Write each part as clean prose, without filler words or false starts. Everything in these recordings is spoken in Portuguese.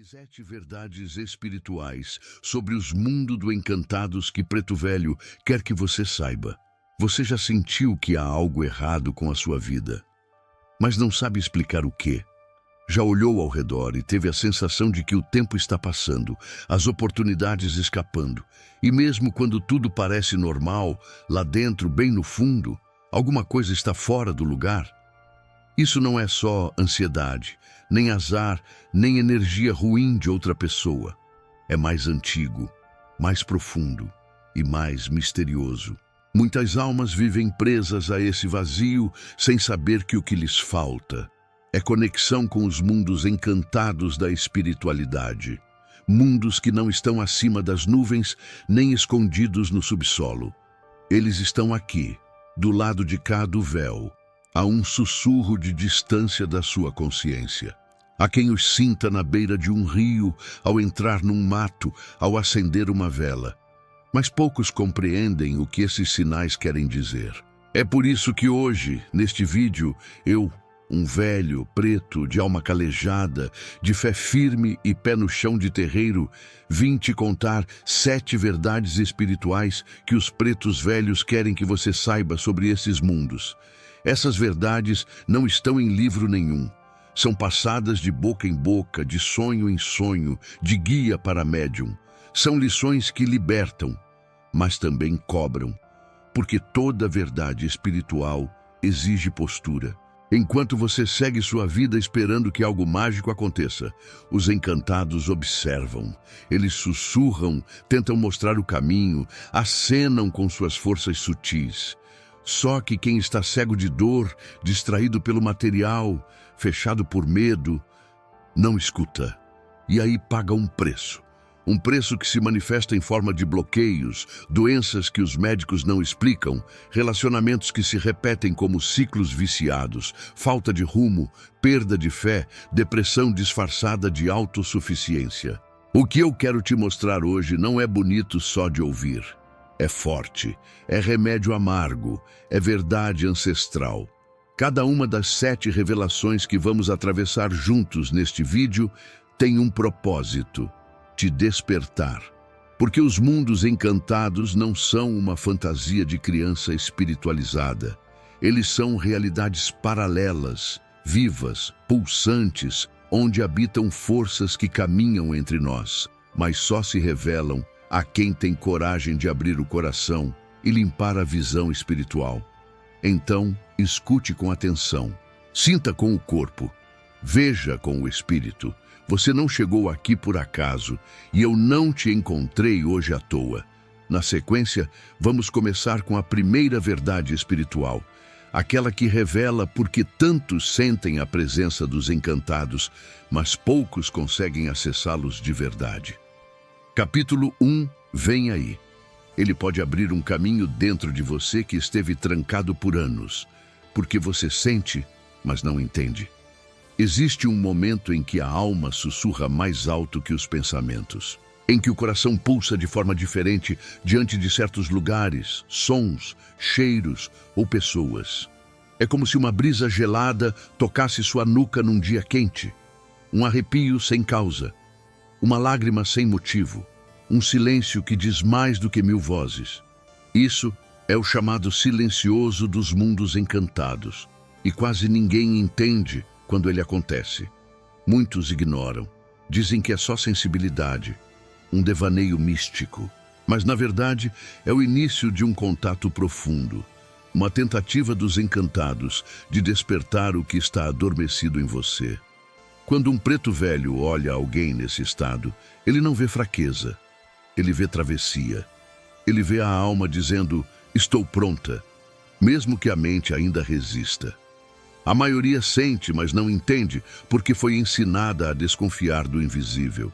7 verdades espirituais sobre os mundos do encantados que Preto Velho quer que você saiba. Você já sentiu que há algo errado com a sua vida, mas não sabe explicar o quê? Já olhou ao redor e teve a sensação de que o tempo está passando, as oportunidades escapando, e mesmo quando tudo parece normal, lá dentro, bem no fundo, alguma coisa está fora do lugar? Isso não é só ansiedade, nem azar, nem energia ruim de outra pessoa. É mais antigo, mais profundo e mais misterioso. Muitas almas vivem presas a esse vazio sem saber que o que lhes falta é conexão com os mundos encantados da espiritualidade. Mundos que não estão acima das nuvens nem escondidos no subsolo. Eles estão aqui, do lado de cá do véu. Há um sussurro de distância da sua consciência. Há quem os sinta na beira de um rio, ao entrar num mato, ao acender uma vela. Mas poucos compreendem o que esses sinais querem dizer. É por isso que hoje, neste vídeo, eu, um velho, preto, de alma calejada, de fé firme e pé no chão de terreiro, vim te contar 7 verdades espirituais que os pretos velhos querem que você saiba sobre esses mundos. Essas verdades não estão em livro nenhum. São passadas de boca em boca, de sonho em sonho, de guia para médium. São lições que libertam, mas também cobram, porque toda verdade espiritual exige postura. Enquanto você segue sua vida esperando que algo mágico aconteça, os encantados observam. Eles sussurram, tentam mostrar o caminho, acenam com suas forças sutis. Só que quem está cego de dor, distraído pelo material, fechado por medo, não escuta. E aí paga um preço. Um preço que se manifesta em forma de bloqueios, doenças que os médicos não explicam, relacionamentos que se repetem como ciclos viciados, falta de rumo, perda de fé, depressão disfarçada de autossuficiência. O que eu quero te mostrar hoje não é bonito só de ouvir. É forte, é remédio amargo, é verdade ancestral. Cada uma das 7 revelações que vamos atravessar juntos neste vídeo tem um propósito: te despertar. Porque os mundos encantados não são uma fantasia de criança espiritualizada. Eles são realidades paralelas, vivas, pulsantes, onde habitam forças que caminham entre nós, mas só se revelam a quem tem coragem de abrir o coração e limpar a visão espiritual. Então, escute com atenção, sinta com o corpo, veja com o espírito. Você não chegou aqui por acaso e eu não te encontrei hoje à toa. Na sequência, vamos começar com a primeira verdade espiritual, aquela que revela por que tantos sentem a presença dos encantados, mas poucos conseguem acessá-los de verdade. Capítulo 1, vem aí. Ele pode abrir um caminho dentro de você que esteve trancado por anos, porque você sente, mas não entende. Existe um momento em que a alma sussurra mais alto que os pensamentos, em que o coração pulsa de forma diferente diante de certos lugares, sons, cheiros ou pessoas. É como se uma brisa gelada tocasse sua nuca num dia quente, um arrepio sem causa, uma lágrima sem motivo, um silêncio que diz mais do que 1000 vozes. Isso é o chamado silencioso dos mundos encantados, e quase ninguém entende quando ele acontece. Muitos ignoram, dizem que é só sensibilidade, um devaneio místico, mas na verdade é o início de um contato profundo, uma tentativa dos encantados de despertar o que está adormecido em você. Quando um preto velho olha alguém nesse estado, ele não vê fraqueza, ele vê travessia. Ele vê a alma dizendo: estou pronta, mesmo que a mente ainda resista. A maioria sente, mas não entende, porque foi ensinada a desconfiar do invisível.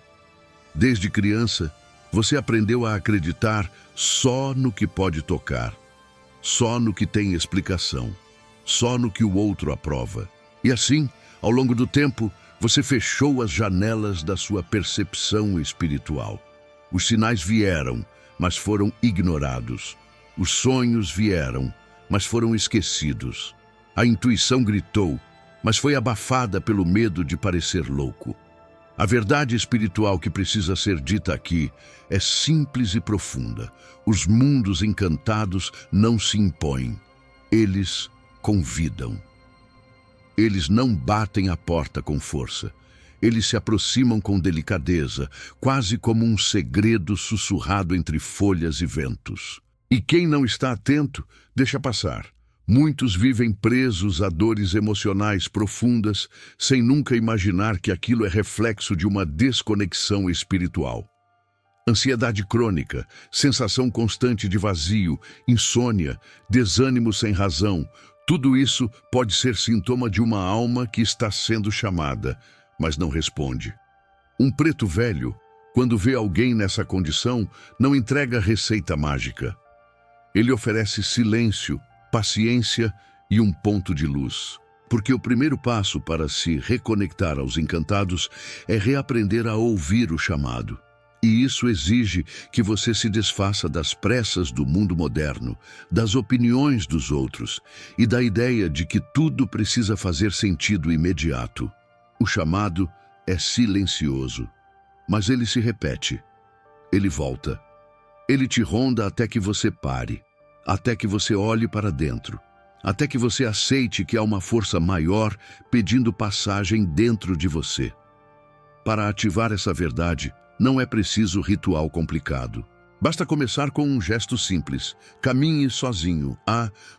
Desde criança, você aprendeu a acreditar só no que pode tocar, só no que tem explicação, só no que o outro aprova. E assim, ao longo do tempo, você fechou as janelas da sua percepção espiritual. Os sinais vieram, mas foram ignorados. Os sonhos vieram, mas foram esquecidos. A intuição gritou, mas foi abafada pelo medo de parecer louco. A verdade espiritual que precisa ser dita aqui é simples e profunda. Os mundos encantados não se impõem, eles convidam. Eles não batem a porta com força. Eles se aproximam com delicadeza, quase como um segredo sussurrado entre folhas e ventos. E quem não está atento, deixa passar. Muitos vivem presos a dores emocionais profundas, sem nunca imaginar que aquilo é reflexo de uma desconexão espiritual. Ansiedade crônica, sensação constante de vazio, insônia, desânimo sem razão, tudo isso pode ser sintoma de uma alma que está sendo chamada, mas não responde. Um preto velho, quando vê alguém nessa condição, não entrega receita mágica. Ele oferece silêncio, paciência e um ponto de luz. Porque o primeiro passo para se reconectar aos encantados é reaprender a ouvir o chamado. E isso exige que você se desfaça das pressas do mundo moderno, das opiniões dos outros e da ideia de que tudo precisa fazer sentido imediato. O chamado é silencioso, mas ele se repete. Ele volta. Ele te ronda até que você pare, até que você olhe para dentro, até que você aceite que há uma força maior pedindo passagem dentro de você. Para ativar essa verdade, não é preciso ritual complicado. Basta começar com um gesto simples. Caminhe sozinho,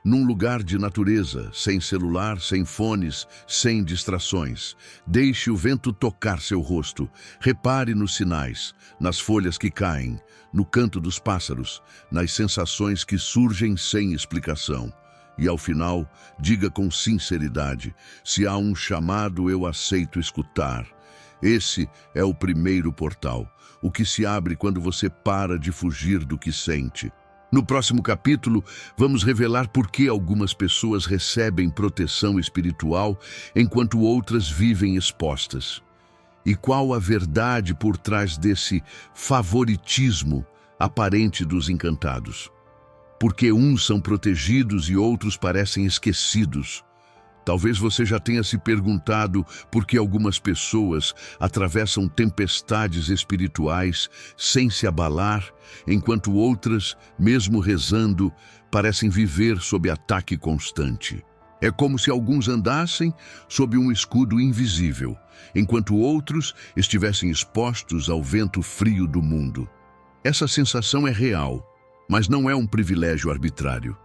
num lugar de natureza, sem celular, sem fones, sem distrações. Deixe o vento tocar seu rosto. Repare nos sinais, nas folhas que caem, no canto dos pássaros, nas sensações que surgem sem explicação. E ao final, diga com sinceridade: se há um chamado, eu aceito escutar. Esse é o primeiro portal, o que se abre quando você para de fugir do que sente. No próximo capítulo, vamos revelar por que algumas pessoas recebem proteção espiritual enquanto outras vivem expostas. E qual a verdade por trás desse favoritismo aparente dos encantados. Porque uns são protegidos e outros parecem esquecidos. Talvez você já tenha se perguntado por que algumas pessoas atravessam tempestades espirituais sem se abalar, enquanto outras, mesmo rezando, parecem viver sob ataque constante. É como se alguns andassem sob um escudo invisível, enquanto outros estivessem expostos ao vento frio do mundo. Essa sensação é real, mas não é um privilégio arbitrário.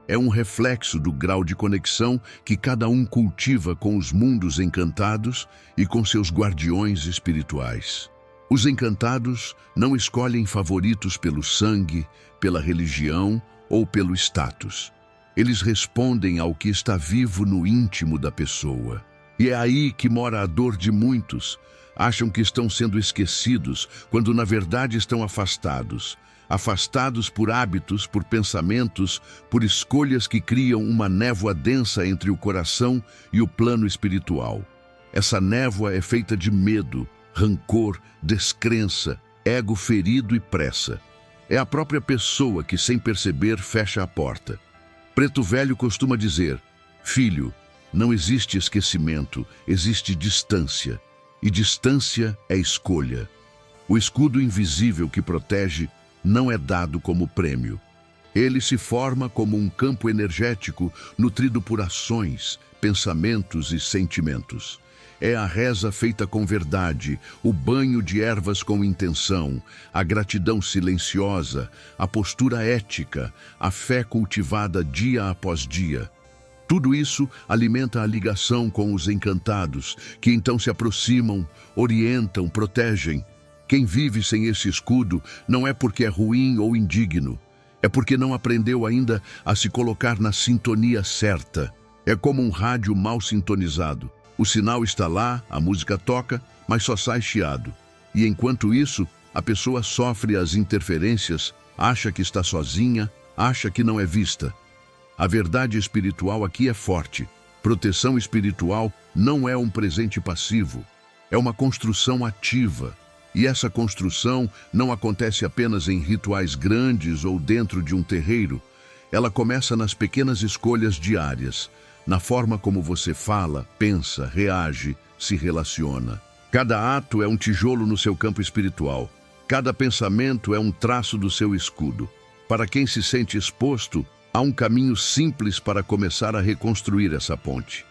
É um reflexo do grau de conexão que cada um cultiva com os mundos encantados e com seus guardiões espirituais. Os encantados não escolhem favoritos pelo sangue, pela religião ou pelo status. Eles respondem ao que está vivo no íntimo da pessoa. E é aí que mora a dor de muitos. Acham que estão sendo esquecidos, quando na verdade estão afastados. Afastados por hábitos, por pensamentos, por escolhas que criam uma névoa densa entre o coração e o plano espiritual. Essa névoa é feita de medo, rancor, descrença, ego ferido e pressa. É a própria pessoa que, sem perceber, fecha a porta. Preto Velho costuma dizer: filho, não existe esquecimento, existe distância. E distância é escolha. O escudo invisível que protege não é dado como prêmio. Ele se forma como um campo energético nutrido por ações, pensamentos e sentimentos. É a reza feita com verdade, o banho de ervas com intenção, a gratidão silenciosa, a postura ética, a fé cultivada dia após dia. Tudo isso alimenta a ligação com os encantados, que então se aproximam, orientam, protegem. Quem vive sem esse escudo não é porque é ruim ou indigno, é porque não aprendeu ainda a se colocar na sintonia certa. É como um rádio mal sintonizado. O sinal está lá, a música toca, mas só sai chiado. E enquanto isso, a pessoa sofre as interferências, acha que está sozinha, acha que não é vista. A verdade espiritual aqui é forte. Proteção espiritual não é um presente passivo, é uma construção ativa. E essa construção não acontece apenas em rituais grandes ou dentro de um terreiro. Ela começa nas pequenas escolhas diárias, na forma como você fala, pensa, reage, se relaciona. Cada ato é um tijolo no seu campo espiritual. Cada pensamento é um traço do seu escudo. Para quem se sente exposto, há um caminho simples para começar a reconstruir essa ponte.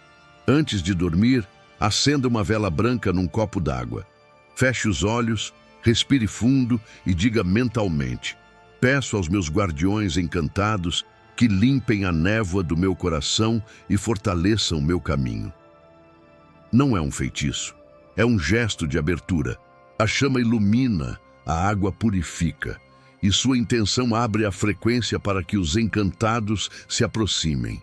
Antes de dormir, acenda uma vela branca num copo d'água. Feche os olhos, respire fundo e diga mentalmente: peço aos meus guardiões encantados que limpem a névoa do meu coração e fortaleçam meu caminho. Não é um feitiço, é um gesto de abertura. A chama ilumina, a água purifica, e sua intenção abre a frequência para que os encantados se aproximem.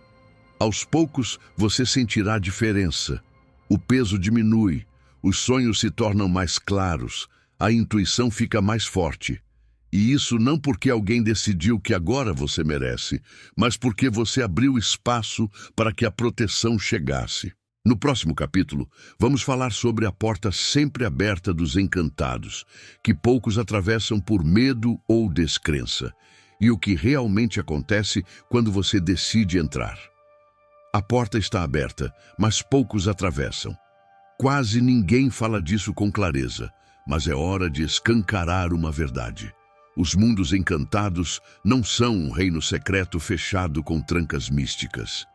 Aos poucos, você sentirá a diferença. O peso diminui, os sonhos se tornam mais claros, a intuição fica mais forte. E isso não porque alguém decidiu que agora você merece, mas porque você abriu espaço para que a proteção chegasse. No próximo capítulo, vamos falar sobre a porta sempre aberta dos encantados, que poucos atravessam por medo ou descrença, e o que realmente acontece quando você decide entrar. A porta está aberta, mas poucos atravessam. Quase ninguém fala disso com clareza, mas é hora de escancarar uma verdade. Os mundos encantados não são um reino secreto fechado com trancas místicas.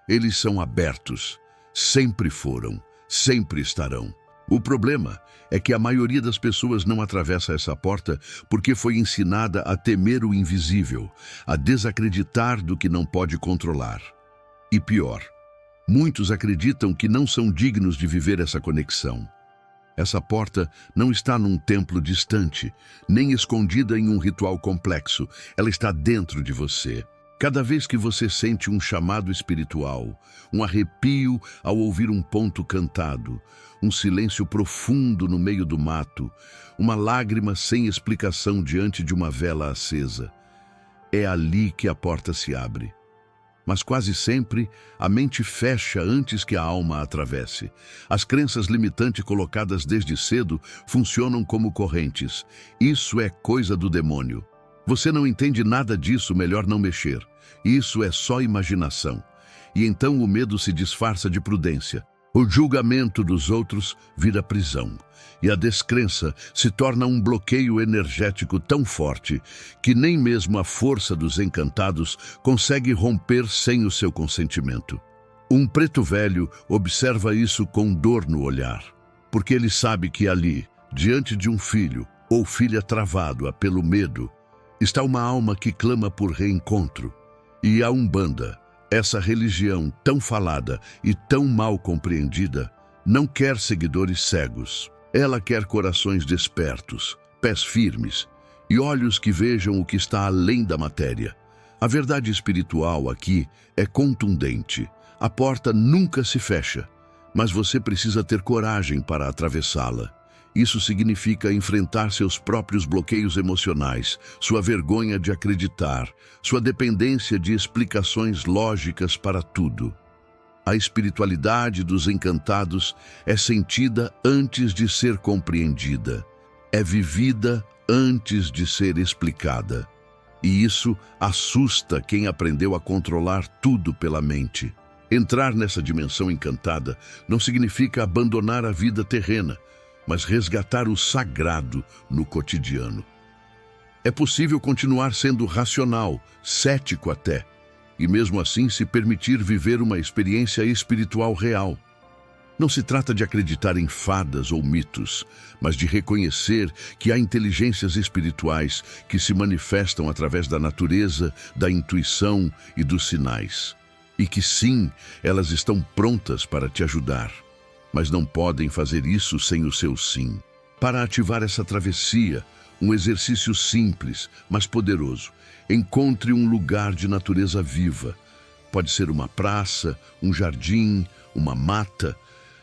Eles são abertos. Sempre foram, sempre estarão. O problema é que a maioria das pessoas não atravessa essa porta porque foi ensinada a temer o invisível, a desacreditar do que não pode controlar. E pior, muitos acreditam que não são dignos de viver essa conexão. Essa porta não está num templo distante, nem escondida em um ritual complexo. Ela está dentro de você. Cada vez que você sente um chamado espiritual, um arrepio ao ouvir um ponto cantado, um silêncio profundo no meio do mato, uma lágrima sem explicação diante de uma vela acesa, é ali que a porta se abre. Mas quase sempre a mente fecha antes que a alma a atravesse. As crenças limitantes colocadas desde cedo funcionam como correntes. Isso é coisa do demônio. Você não entende nada disso, melhor não mexer. Isso é só imaginação. E então o medo se disfarça de prudência. O julgamento dos outros vira prisão. E a descrença se torna um bloqueio energético tão forte que nem mesmo a força dos encantados consegue romper sem o seu consentimento. Um preto velho observa isso com dor no olhar, porque ele sabe que ali, diante de um filho ou filha travado pelo medo, está uma alma que clama por reencontro. E a Umbanda, essa religião tão falada e tão mal compreendida, não quer seguidores cegos. Ela quer corações despertos, pés firmes e olhos que vejam o que está além da matéria. A verdade espiritual aqui é contundente. A porta nunca se fecha, mas você precisa ter coragem para atravessá-la. Isso significa enfrentar seus próprios bloqueios emocionais, sua vergonha de acreditar, sua dependência de explicações lógicas para tudo. A espiritualidade dos encantados é sentida antes de ser compreendida, é vivida antes de ser explicada. E isso assusta quem aprendeu a controlar tudo pela mente. Entrar nessa dimensão encantada não significa abandonar a vida terrena, mas resgatar o sagrado no cotidiano. É possível continuar sendo racional, cético até, e mesmo assim se permitir viver uma experiência espiritual real. Não se trata de acreditar em fadas ou mitos, mas de reconhecer que há inteligências espirituais que se manifestam através da natureza, da intuição e dos sinais. E que sim, elas estão prontas para te ajudar. Mas não podem fazer isso sem o seu sim. Para ativar essa travessia, um exercício simples, mas poderoso. Encontre um lugar de natureza viva. Pode ser uma praça, um jardim, uma mata.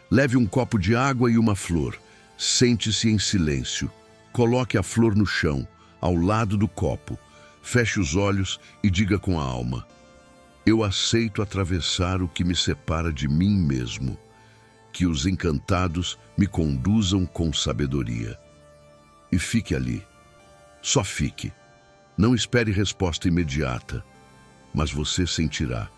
Leve um copo de água e uma flor. Sente-se em silêncio. Coloque a flor no chão, ao lado do copo. Feche os olhos e diga com a alma: eu aceito atravessar o que me separa de mim mesmo. Que os encantados me conduzam com sabedoria. E fique ali. Só fique. Não espere resposta imediata, mas você sentirá.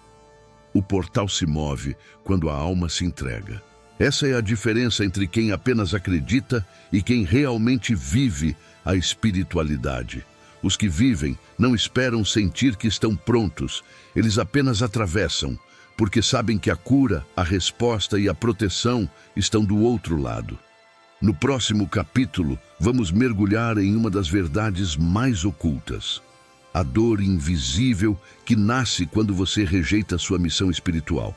O portal se move quando a alma se entrega. Essa é a diferença entre quem apenas acredita e quem realmente vive a espiritualidade. Os que vivem não esperam sentir que estão prontos, eles apenas atravessam, porque sabem que a cura, a resposta e a proteção estão do outro lado. No próximo capítulo, vamos mergulhar em uma das verdades mais ocultas: a dor invisível que nasce quando você rejeita sua missão espiritual.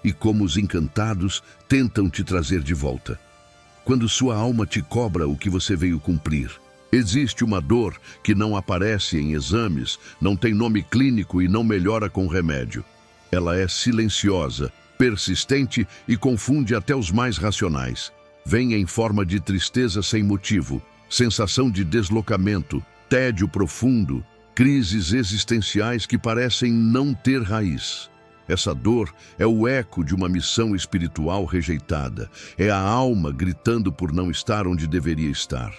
E como os encantados tentam te trazer de volta. Quando sua alma te cobra o que você veio cumprir. Existe uma dor que não aparece em exames, não tem nome clínico e não melhora com remédio. Ela é silenciosa, persistente e confunde até os mais racionais. Vem em forma de tristeza sem motivo, sensação de deslocamento, tédio profundo, crises existenciais que parecem não ter raiz. Essa dor é o eco de uma missão espiritual rejeitada. É a alma gritando por não estar onde deveria estar.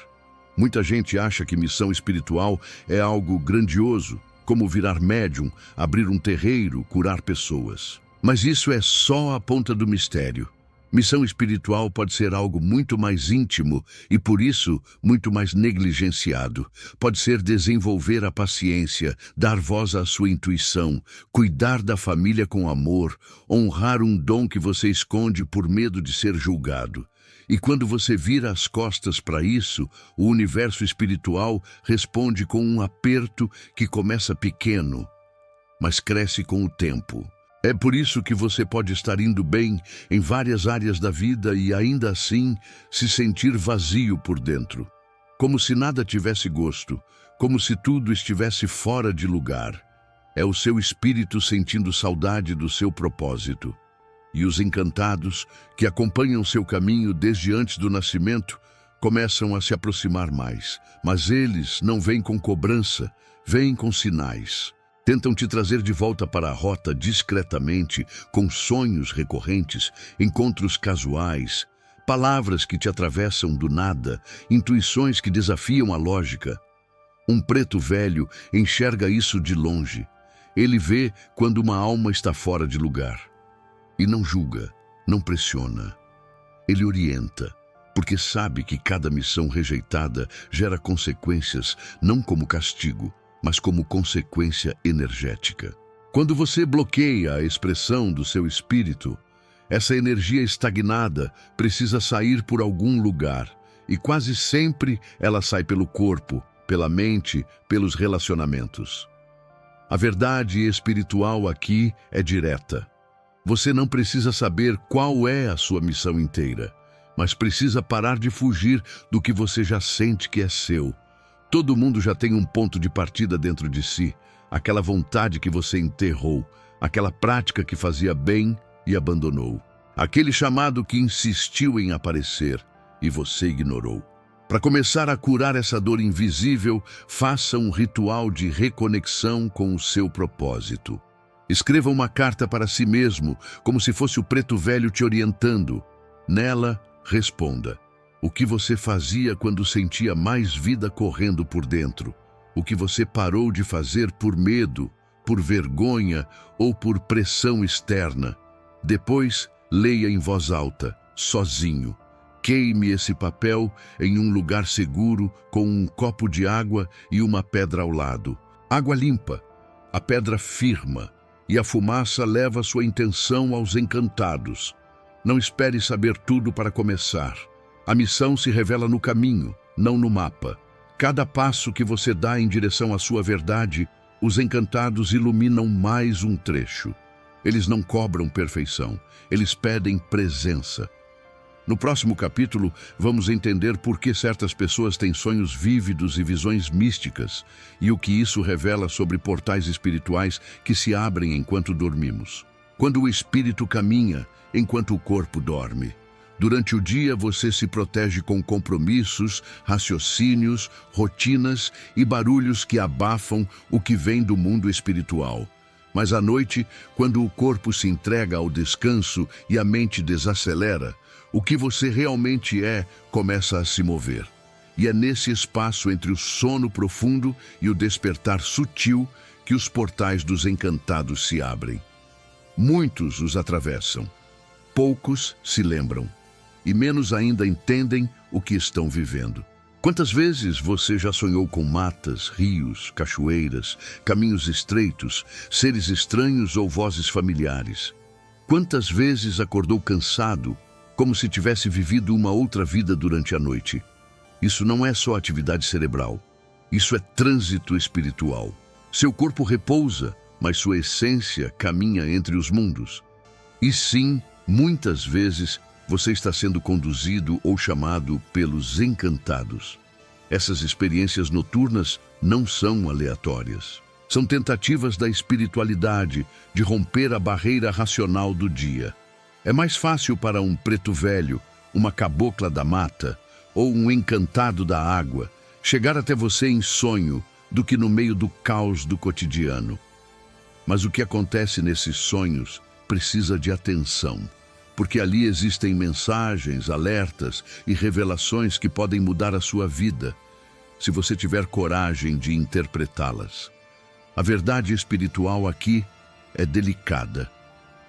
Muita gente acha que missão espiritual é algo grandioso, como virar médium, abrir um terreiro, curar pessoas. Mas isso é só a ponta do mistério. Missão espiritual pode ser algo muito mais íntimo e, por isso, muito mais negligenciado. Pode ser desenvolver a paciência, dar voz à sua intuição, cuidar da família com amor, honrar um dom que você esconde por medo de ser julgado. E quando você vira as costas para isso, o universo espiritual responde com um aperto que começa pequeno, mas cresce com o tempo. É por isso que você pode estar indo bem em várias áreas da vida e ainda assim se sentir vazio por dentro. Como se nada tivesse gosto, como se tudo estivesse fora de lugar. É o seu espírito sentindo saudade do seu propósito. E os encantados, que acompanham seu caminho desde antes do nascimento, começam a se aproximar mais. Mas eles não vêm com cobrança, vêm com sinais. Tentam te trazer de volta para a rota discretamente, com sonhos recorrentes, encontros casuais, palavras que te atravessam do nada, intuições que desafiam a lógica. Um preto velho enxerga isso de longe. Ele vê quando uma alma está fora de lugar. E não julga, não pressiona. Ele orienta, porque sabe que cada missão rejeitada gera consequências, não como castigo, mas como consequência energética. Quando você bloqueia a expressão do seu espírito, essa energia estagnada precisa sair por algum lugar, e quase sempre ela sai pelo corpo, pela mente, pelos relacionamentos. A verdade espiritual aqui é direta. Você não precisa saber qual é a sua missão inteira, mas precisa parar de fugir do que você já sente que é seu. Todo mundo já tem um ponto de partida dentro de si, aquela vontade que você enterrou, aquela prática que fazia bem e abandonou, aquele chamado que insistiu em aparecer e você ignorou. Para começar a curar essa dor invisível, faça um ritual de reconexão com o seu propósito. Escreva uma carta para si mesmo, como se fosse o preto velho te orientando. Nela, responda: o que você fazia quando sentia mais vida correndo por dentro? O que você parou de fazer por medo, por vergonha ou por pressão externa? Depois, leia em voz alta, sozinho. Queime esse papel em um lugar seguro com um copo de água e uma pedra ao lado. Água limpa, a pedra firma, e a fumaça leva sua intenção aos encantados. Não espere saber tudo para começar. A missão se revela no caminho, não no mapa. Cada passo que você dá em direção à sua verdade, os encantados iluminam mais um trecho. Eles não cobram perfeição, eles pedem presença. No próximo capítulo, vamos entender por que certas pessoas têm sonhos vívidos e visões místicas e o que isso revela sobre portais espirituais que se abrem enquanto dormimos. Quando o espírito caminha, enquanto o corpo dorme. Durante o dia, você se protege com compromissos, raciocínios, rotinas e barulhos que abafam o que vem do mundo espiritual. Mas à noite, quando o corpo se entrega ao descanso e a mente desacelera, o que você realmente é começa a se mover. E é nesse espaço entre o sono profundo e o despertar sutil que os portais dos encantados se abrem. Muitos os atravessam. poucos se lembram, e menos ainda entendem o que estão vivendo. Quantas vezes você já sonhou com matas, rios, cachoeiras, caminhos estreitos, seres estranhos ou vozes familiares? Quantas vezes acordou cansado, como se tivesse vivido uma outra vida durante a noite? Isso não é só atividade cerebral. Isso é trânsito espiritual. Seu corpo repousa, mas sua essência caminha entre os mundos. E sim, muitas vezes, você está sendo conduzido ou chamado pelos encantados. Essas experiências noturnas não são aleatórias. São tentativas da espiritualidade de romper a barreira racional do dia. É mais fácil para um preto velho, uma cabocla da mata ou um encantado da água chegar até você em sonho do que no meio do caos do cotidiano. Mas o que acontece nesses sonhos precisa de atenção, porque ali existem mensagens, alertas e revelações que podem mudar a sua vida, se você tiver coragem de interpretá-las. A verdade espiritual aqui é delicada.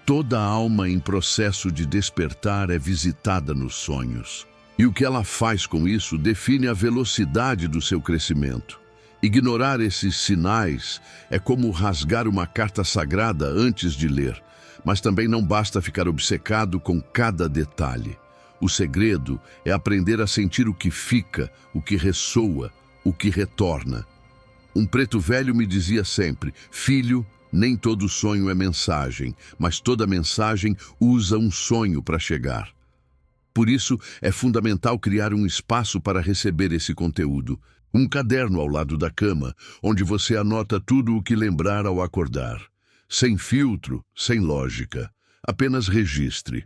Toda alma em processo de despertar é visitada nos sonhos. E o que ela faz com isso define a velocidade do seu crescimento. Ignorar esses sinais é como rasgar uma carta sagrada antes de ler, mas também não basta ficar obcecado com cada detalhe. O segredo é aprender a sentir o que fica, o que ressoa, o que retorna. Um preto velho me dizia sempre: filho, nem todo sonho é mensagem, mas toda mensagem usa um sonho para chegar. Por isso, é fundamental criar um espaço para receber esse conteúdo. Um caderno ao lado da cama, onde você anota tudo o que lembrar ao acordar. Sem filtro, sem lógica. Apenas registre.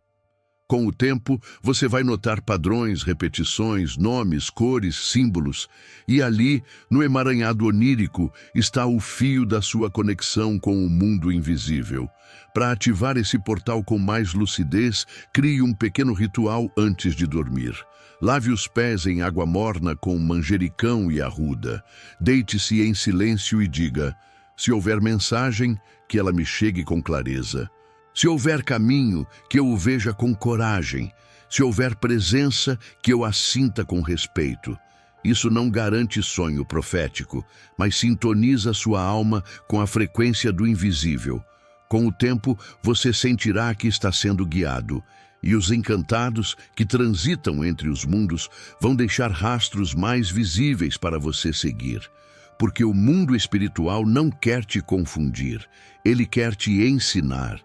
Com o tempo, você vai notar padrões, repetições, nomes, cores, símbolos. E ali, no emaranhado onírico, está o fio da sua conexão com o mundo invisível. Para ativar esse portal com mais lucidez, crie um pequeno ritual antes de dormir. Lave os pés em água morna com manjericão e arruda. Deite-se em silêncio e diga: se houver mensagem, que ela me chegue com clareza. Se houver caminho, que eu o veja com coragem. Se houver presença, que eu a sinta com respeito. Isso não garante sonho profético, mas sintoniza sua alma com a frequência do invisível. Com o tempo, você sentirá que está sendo guiado, e os encantados que transitam entre os mundos vão deixar rastros mais visíveis para você seguir. Porque o mundo espiritual não quer te confundir, ele quer te ensinar.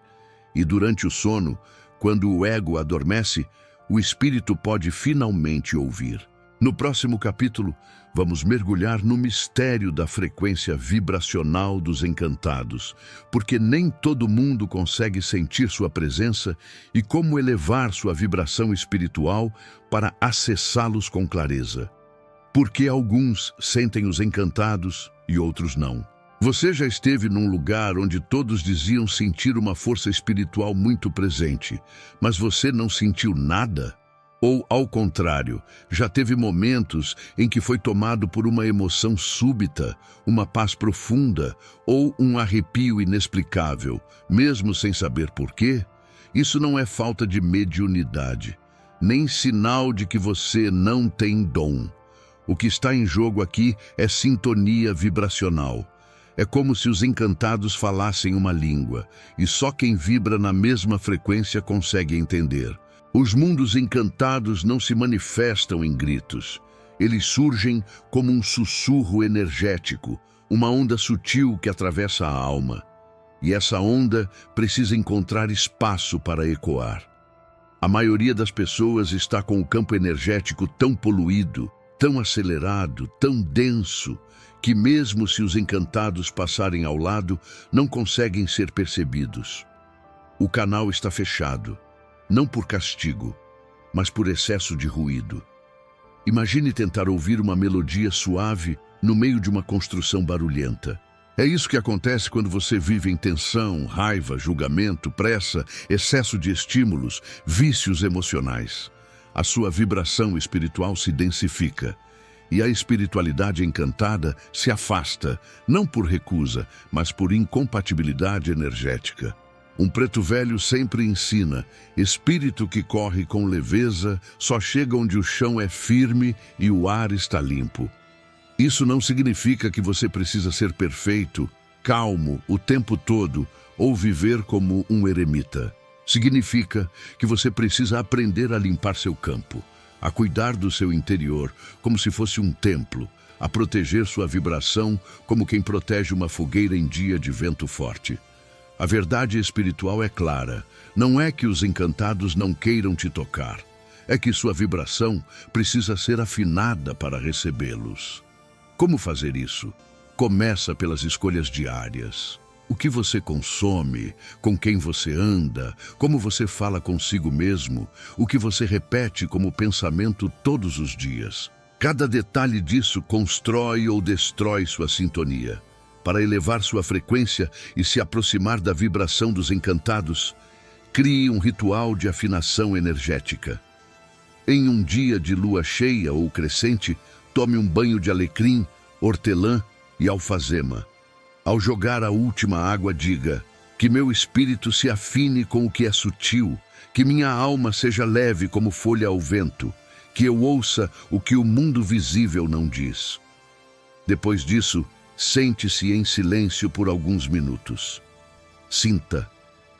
E durante o sono, quando o ego adormece, o espírito pode finalmente ouvir. No próximo capítulo, vamos mergulhar no mistério da frequência vibracional dos encantados, porque nem todo mundo consegue sentir sua presença e como elevar sua vibração espiritual para acessá-los com clareza. Porque alguns sentem os encantados e outros não. Você já esteve num lugar onde todos diziam sentir uma força espiritual muito presente, mas você não sentiu nada? Ou, ao contrário, já teve momentos em que foi tomado por uma emoção súbita, uma paz profunda ou um arrepio inexplicável, mesmo sem saber por quê? Isso não é falta de mediunidade, nem sinal de que você não tem dom. O que está em jogo aqui é sintonia vibracional. É como se os encantados falassem uma língua, e só quem vibra na mesma frequência consegue entender. Os mundos encantados não se manifestam em gritos. Eles surgem como um sussurro energético, uma onda sutil que atravessa a alma. E essa onda precisa encontrar espaço para ecoar. A maioria das pessoas está com o campo energético tão poluído, tão acelerado, tão denso, que mesmo se os encantados passarem ao lado, não conseguem ser percebidos. O canal está fechado, não por castigo, mas por excesso de ruído. Imagine tentar ouvir uma melodia suave no meio de uma construção barulhenta. É isso que acontece quando você vive em tensão, raiva, julgamento, pressa, excesso de estímulos, vícios emocionais. A sua vibração espiritual se densifica. E a espiritualidade encantada se afasta, não por recusa, mas por incompatibilidade energética. Um preto velho sempre ensina: espírito que corre com leveza só chega onde o chão é firme e o ar está limpo. Isso não significa que você precisa ser perfeito, calmo o tempo todo ou viver como um eremita. Significa que você precisa aprender a limpar seu campo, a cuidar do seu interior como se fosse um templo, a proteger sua vibração como quem protege uma fogueira em dia de vento forte. A verdade espiritual é clara. Não é que os encantados não queiram te tocar. É que sua vibração precisa ser afinada para recebê-los. Como fazer isso? Começa pelas escolhas diárias. O que você consome, com quem você anda, como você fala consigo mesmo, o que você repete como pensamento todos os dias. Cada detalhe disso constrói ou destrói sua sintonia. Para elevar sua frequência e se aproximar da vibração dos encantados, crie um ritual de afinação energética. Em um dia de lua cheia ou crescente, tome um banho de alecrim, hortelã e alfazema. Ao jogar a última água, diga: que meu espírito se afine com o que é sutil, que minha alma seja leve como folha ao vento, que eu ouça o que o mundo visível não diz. Depois disso, sente-se em silêncio por alguns minutos. Sinta.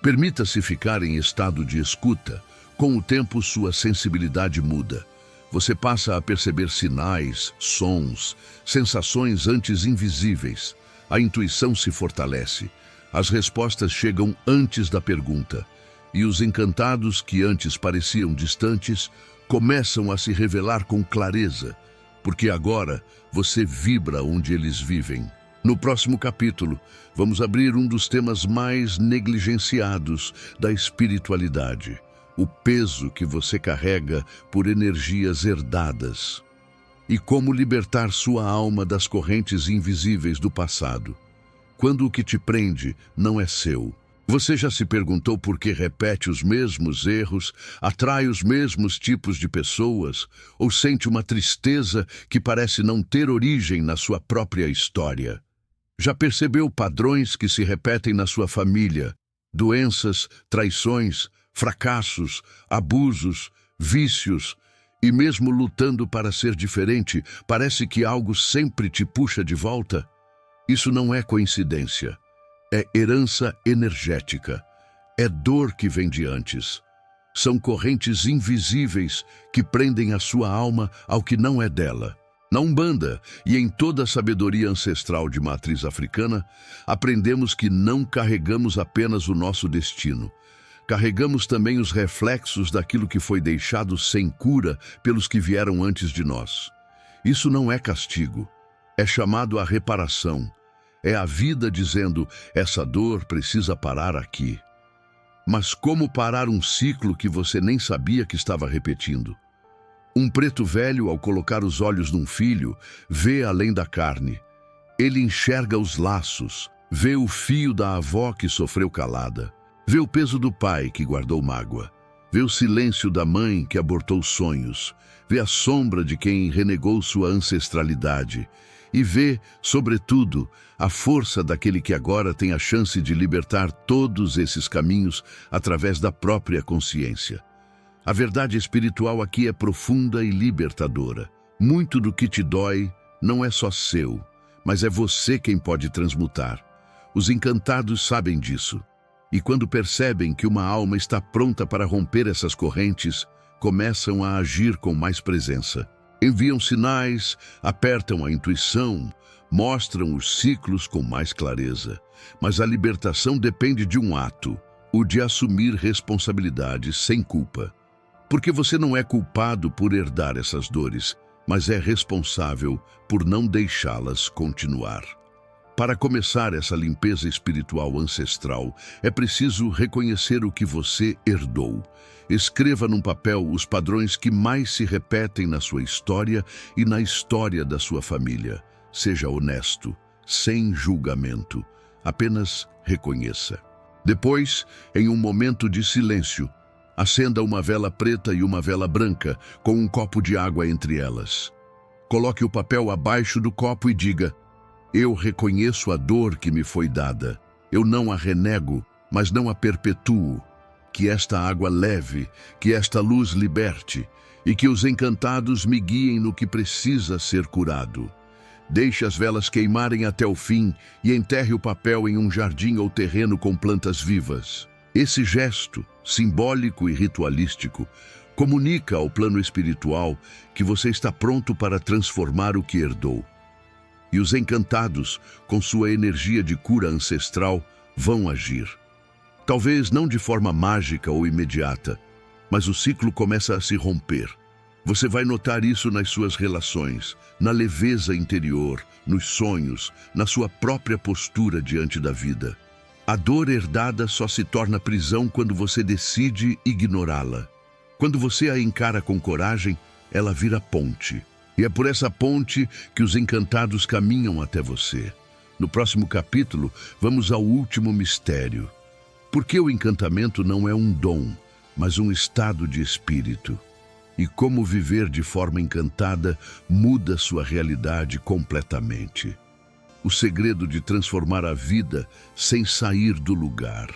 Permita-se ficar em estado de escuta. Com o tempo, sua sensibilidade muda. Você passa a perceber sinais, sons, sensações antes invisíveis. A intuição se fortalece. As respostas chegam antes da pergunta. E os encantados que antes pareciam distantes começam a se revelar com clareza, porque agora você vibra onde eles vivem. No próximo capítulo, vamos abrir um dos temas mais negligenciados da espiritualidade: o peso que você carrega por energias herdadas e como libertar sua alma das correntes invisíveis do passado, quando o que te prende não é seu. Você já se perguntou por que repete os mesmos erros, atrai os mesmos tipos de pessoas, ou sente uma tristeza que parece não ter origem na sua própria história? Já percebeu padrões que se repetem na sua família? Doenças, traições, fracassos, abusos, vícios, e mesmo lutando para ser diferente, parece que algo sempre te puxa de volta? Isso não é coincidência. É herança energética. É dor que vem de antes. São correntes invisíveis que prendem a sua alma ao que não é dela. Na Umbanda e em toda a sabedoria ancestral de matriz africana, aprendemos que não carregamos apenas o nosso destino. Carregamos também os reflexos daquilo que foi deixado sem cura pelos que vieram antes de nós. Isso não é castigo. É chamado a reparação. É a vida dizendo: essa dor precisa parar aqui. Mas como parar um ciclo que você nem sabia que estava repetindo? Um preto velho, ao colocar os olhos num filho, vê além da carne. Ele enxerga os laços, vê o fio da avó que sofreu calada, vê o peso do pai que guardou mágoa, vê o silêncio da mãe que abortou sonhos, vê a sombra de quem renegou sua ancestralidade e vê, sobretudo, a força daquele que agora tem a chance de libertar todos esses caminhos através da própria consciência. A verdade espiritual aqui é profunda e libertadora. Muito do que te dói não é só seu, mas é você quem pode transmutar. Os encantados sabem disso. E quando percebem que uma alma está pronta para romper essas correntes, começam a agir com mais presença. Enviam sinais, apertam a intuição, mostram os ciclos com mais clareza. Mas a libertação depende de um ato, o de assumir responsabilidade sem culpa. Porque você não é culpado por herdar essas dores, mas é responsável por não deixá-las continuar. Para começar essa limpeza espiritual ancestral, é preciso reconhecer o que você herdou. Escreva num papel os padrões que mais se repetem na sua história e na história da sua família. Seja honesto, sem julgamento. Apenas reconheça. Depois, em um momento de silêncio, acenda uma vela preta e uma vela branca, com um copo de água entre elas. Coloque o papel abaixo do copo e diga: eu reconheço a dor que me foi dada. Eu não a renego, mas não a perpetuo. Que esta água leve, que esta luz liberte, e que os encantados me guiem no que precisa ser curado. Deixe as velas queimarem até o fim e enterre o papel em um jardim ou terreno com plantas vivas. Esse gesto, simbólico e ritualístico, comunica ao plano espiritual que você está pronto para transformar o que herdou. E os encantados, com sua energia de cura ancestral, vão agir. Talvez não de forma mágica ou imediata, mas o ciclo começa a se romper. Você vai notar isso nas suas relações, na leveza interior, nos sonhos, na sua própria postura diante da vida. A dor herdada só se torna prisão quando você decide ignorá-la. Quando você a encara com coragem, ela vira ponte. E é por essa ponte que os encantados caminham até você. No próximo capítulo, vamos ao último mistério. Por que o encantamento não é um dom, mas um estado de espírito? E como viver de forma encantada muda sua realidade completamente. O segredo de transformar a vida sem sair do lugar.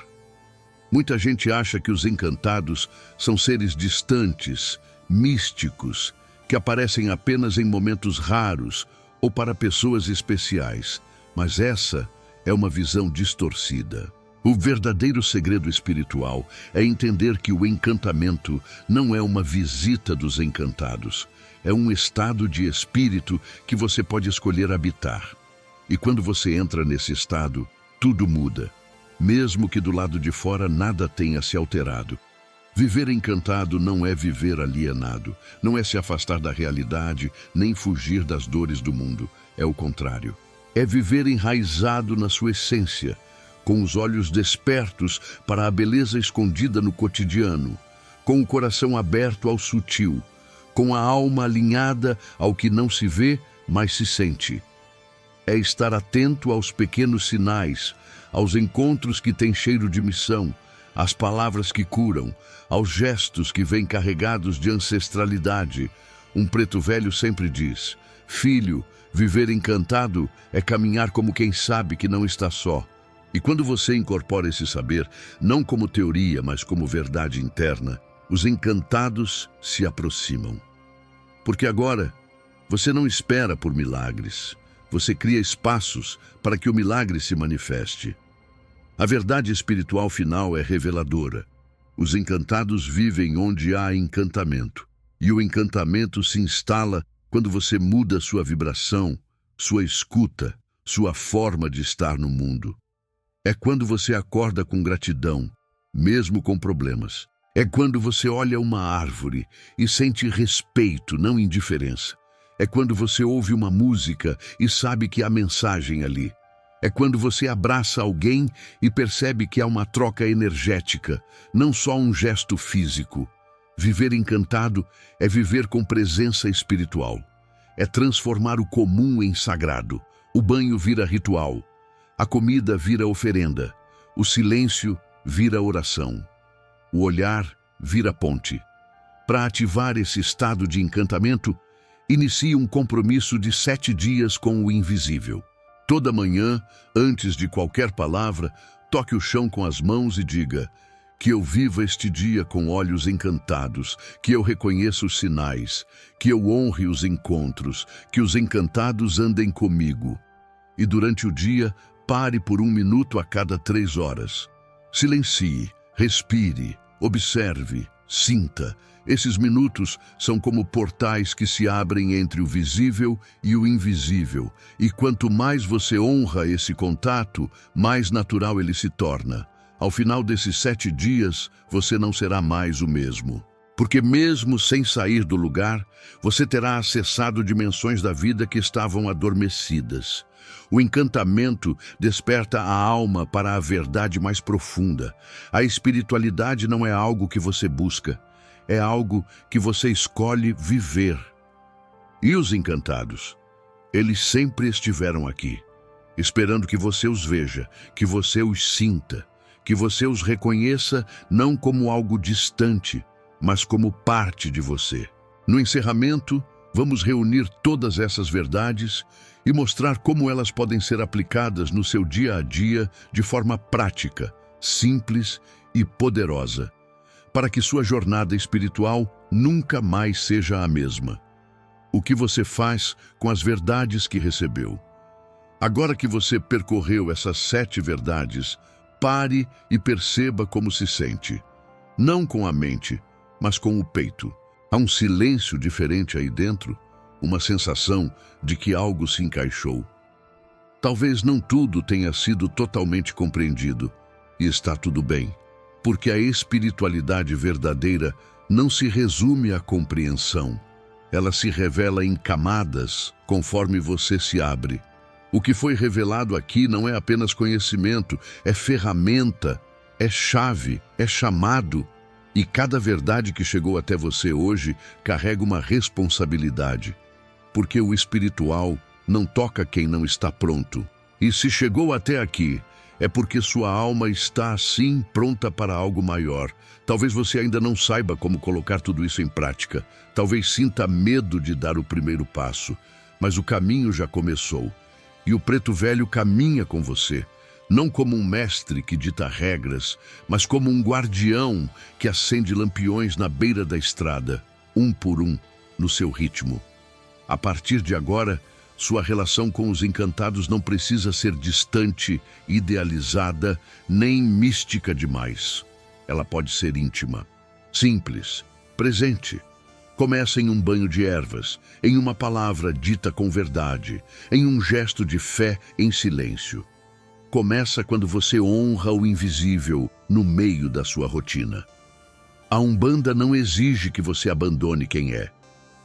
Muita gente acha que os encantados são seres distantes, místicos, que aparecem apenas em momentos raros ou para pessoas especiais, mas essa é uma visão distorcida. O verdadeiro segredo espiritual é entender que o encantamento não é uma visita dos encantados, é um estado de espírito que você pode escolher habitar. E quando você entra nesse estado, tudo muda, mesmo que do lado de fora nada tenha se alterado. Viver encantado não é viver alienado, não é se afastar da realidade, nem fugir das dores do mundo. É o contrário. É viver enraizado na sua essência, com os olhos despertos para a beleza escondida no cotidiano, com o coração aberto ao sutil, com a alma alinhada ao que não se vê, mas se sente. É estar atento aos pequenos sinais, aos encontros que têm cheiro de missão, às palavras que curam, aos gestos que vêm carregados de ancestralidade. Um preto velho sempre diz: filho, viver encantado é caminhar como quem sabe que não está só. E quando você incorpora esse saber, não como teoria, mas como verdade interna, os encantados se aproximam. Porque agora, você não espera por milagres, você cria espaços para que o milagre se manifeste. A verdade espiritual final é reveladora. Os encantados vivem onde há encantamento, e o encantamento se instala quando você muda sua vibração, sua escuta, sua forma de estar no mundo. É quando você acorda com gratidão, mesmo com problemas. É quando você olha uma árvore e sente respeito, não indiferença. É quando você ouve uma música e sabe que há mensagem ali. É quando você abraça alguém e percebe que há uma troca energética, não só um gesto físico. Viver encantado é viver com presença espiritual. É transformar o comum em sagrado. O banho vira ritual. A comida vira oferenda, o silêncio vira oração, o olhar vira ponte. Para ativar esse estado de encantamento, inicie um compromisso de 7 dias com o invisível. Toda manhã, antes de qualquer palavra, toque o chão com as mãos e diga: que eu viva este dia com olhos encantados, que eu reconheça os sinais, que eu honre os encontros, que os encantados andem comigo. E durante o dia, pare por 1 minuto a cada 3 horas. Silencie, respire, observe, sinta. Esses minutos são como portais que se abrem entre o visível e o invisível. E quanto mais você honra esse contato, mais natural ele se torna. Ao final desses 7 dias, você não será mais o mesmo. Porque mesmo sem sair do lugar, você terá acessado dimensões da vida que estavam adormecidas. O encantamento desperta a alma para a verdade mais profunda. A espiritualidade não é algo que você busca, é algo que você escolhe viver. E os encantados? Eles sempre estiveram aqui, esperando que você os veja, que você os sinta, que você os reconheça não como algo distante, mas como parte de você. No encerramento, vamos reunir todas essas verdades e mostrar como elas podem ser aplicadas no seu dia a dia de forma prática, simples e poderosa, para que sua jornada espiritual nunca mais seja a mesma. O que você faz com as verdades que recebeu? Agora que você percorreu essas 7 verdades, pare e perceba como se sente. Não com a mente, mas com o peito. Há um silêncio diferente aí dentro, uma sensação de que algo se encaixou. Talvez não tudo tenha sido totalmente compreendido, e está tudo bem, porque a espiritualidade verdadeira não se resume à compreensão. Ela se revela em camadas conforme você se abre. O que foi revelado aqui não é apenas conhecimento, é ferramenta, é chave, é chamado. E cada verdade que chegou até você hoje carrega uma responsabilidade. Porque o espiritual não toca quem não está pronto. E se chegou até aqui, é porque sua alma está assim pronta para algo maior. Talvez você ainda não saiba como colocar tudo isso em prática. Talvez sinta medo de dar o primeiro passo. Mas o caminho já começou. E o preto velho caminha com você. Não como um mestre que dita regras, mas como um guardião que acende lampiões na beira da estrada, um por um, no seu ritmo. A partir de agora, sua relação com os encantados não precisa ser distante, idealizada, nem mística demais. Ela pode ser íntima, simples, presente. Começa em um banho de ervas, em uma palavra dita com verdade, em um gesto de fé em silêncio. Começa quando você honra o invisível no meio da sua rotina. A Umbanda não exige que você abandone quem é.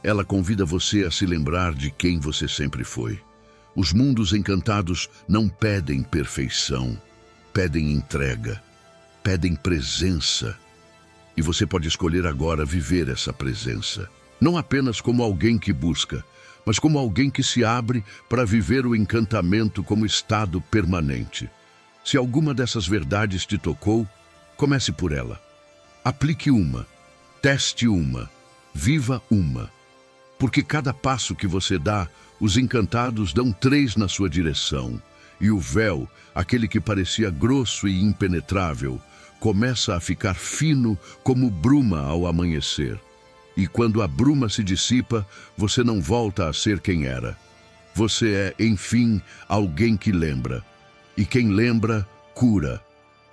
Ela convida você a se lembrar de quem você sempre foi. Os mundos encantados não pedem perfeição, pedem entrega, pedem presença. E você pode escolher agora viver essa presença. Não apenas como alguém que busca, mas como alguém que se abre para viver o encantamento como estado permanente. Se alguma dessas verdades te tocou, comece por ela. Aplique uma, teste uma, viva uma. Porque cada passo que você dá, os encantados dão 3 na sua direção. E o véu, aquele que parecia grosso e impenetrável, começa a ficar fino como bruma ao amanhecer. E quando a bruma se dissipa, você não volta a ser quem era. Você é, enfim, alguém que lembra. E quem lembra, cura.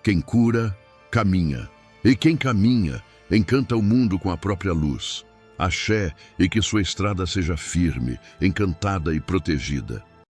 Quem cura, caminha. E quem caminha, encanta o mundo com a própria luz. Axé, e que sua estrada seja firme, encantada e protegida.